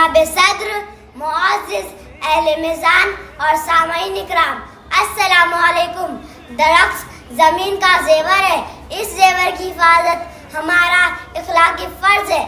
जनाब सद्र, मुअज़्ज़िज़ अहले मिज़ान और सामईन इकराम, अस्सलामु अलैकुम। दरख्त ज़मीन का ज़ेवर है, इस ज़ेवर की हिफाजत हमारा इखलाकी फ़र्ज़ है।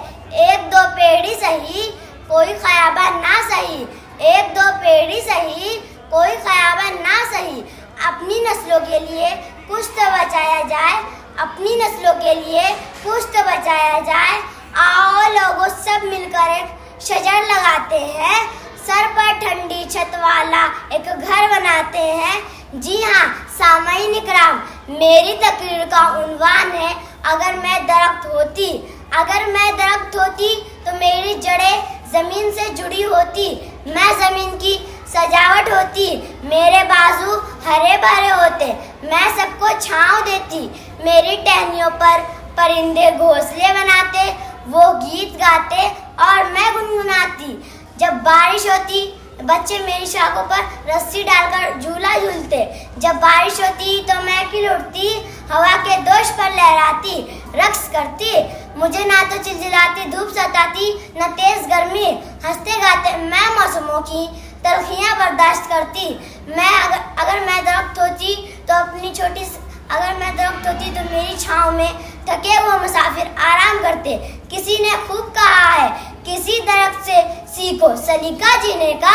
एक दो पेड़ ही सही, कोई ख़याबन ना सही। एक दो पेड़ ही सही, कोई ख़याबन ना सही। अपनी नस्लों के लिए कुछ तो बचाया जाए, अपनी नस्लों के लिए कुछ तो बचाया जाए। आओ लोगों, सब मिलकर एक शजर लगाते हैं, सर पर ठंडी छत वाला एक घर बनाते हैं। जी हाँ सामईन इकराम, मेरी तकरीर का उन्वान है अगर मैं दरख्त होती। अगर मैं दरख्त होती तो मेरी जड़ें ज़मीन से जुड़ी होती, मैं ज़मीन की सजावट होती, मेरे बाजू हरे भरे होते, मैं सबको छाँव देती। मेरी टहनियों पर परिंदे घोंसले बनाते, वो गीत गाते और मैं गुनगुनाती। जब बारिश होती बच्चे मेरी शाखों पर रस्सी डालकर झूला झूलते। जब बारिश होती तो मैं खिल उठती, हवा के दोष पर लहराती, रक्स करती। मुझे ना तो चिलचिलाती धूप सताती, न तेज गर्मी। हंसते गाते मैं मौसमों की तलखियाँ बर्दाश्त करती। अगर मैं दरख्त होती तो अपनी छोटी अगर मैं दरख्त होती तो मेरी छाँव में थके हुए मुसाफिर आराम करते। किसी ने खूब कहा है, किसी दरख्त से सीखो सलीका जीने का,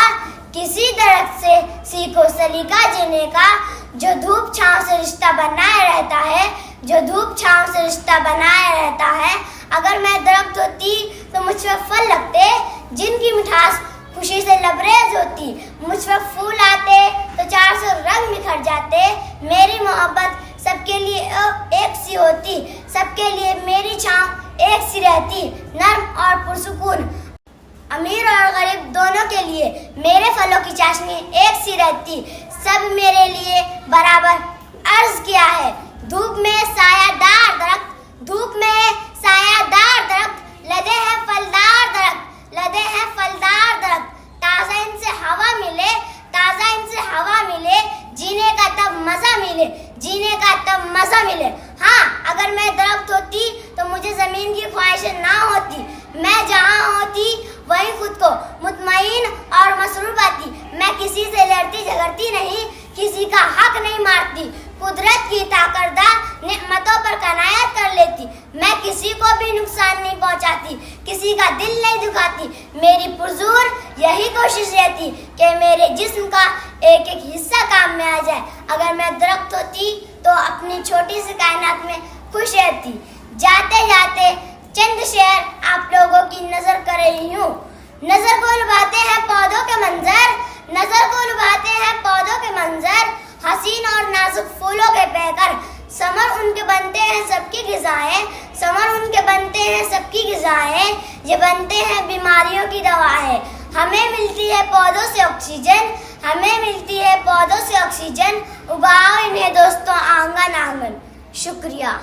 किसी दरख्त से सीखो सलीका जीने का। जो धूप छाँव से रिश्ता बनाए रहता है, जो धूप छाँव से रिश्ता बनाए रहता है। अगर मैं दरख्त होती तो मुझ पर फल लगते, जिनकी मिठास खुशी से लबरेज होती। मुझ पर फूल आते तो 400 रंग निखर जाते। मेरी मोहब्बत सबके लिए एक सी होती, सबके लिए मेरी छाँव एक सी रहती, नर्म और पुरसुकून। अमीर और गरीब दोनों के लिए मेरे फलों की चाशनी एक सी रहती। सब मेरे लिए बराबर अर्ज किया है। धूप में सायादार दरख्त, धूप में सायादार दरख्त, लदे हैं फलदार दरख्त, लदे हैं फलदार दरख्त। ताज़ा इनसे हवा मिले, ताज़ा इनसे हवा मिले, जीने का तब मज़ा मिले, जीने का तब मज़ा मिले। हाँ अगर मैं दरख्त होती तो मुझे ज़मीन की ख्वाहिशें ना होती। मैं जहाँ होती वही खुद को मुतमईन और मसरूर पाती। मैं किसी से लड़ती झगड़ती नहीं, किसी का हक नहीं मारती, कुदरत की ताकरदा नेमतों पर कनायत कर लेती। मैं किसी को भी नुकसान नहीं पहुँचाती, किसी का दिल नहीं दुखाती। मेरी पुरजोर यही कोशिश रहती कि मेरे जिस्म का एक एक हिस्सा काम में आ जाए। अगर मैं दरख्त होती तो अपनी छोटी सी कायनात में खुश रहती। जाते जाते चंद शेर आप लोगों की नजर कर रही हूँ। नजर को लुभाते हैं पौधों के मंजर, नजर को लुभाते हैं पौधों के मंजर। हसीन और नाजुक फूलों के पैकर, समर उनके बनते हैं सबकी ग़िज़ाएं, समर उनके बनते हैं सबकी ग़िज़ाएं। ये बनते हैं बीमारियों की दवाएं। हमें मिलती है पौधों से ऑक्सीजन, हमें मिलती है पौधों से ऑक्सीजन। उगाओ इन्हें दोस्तों आंगन आंगन। शुक्रिया।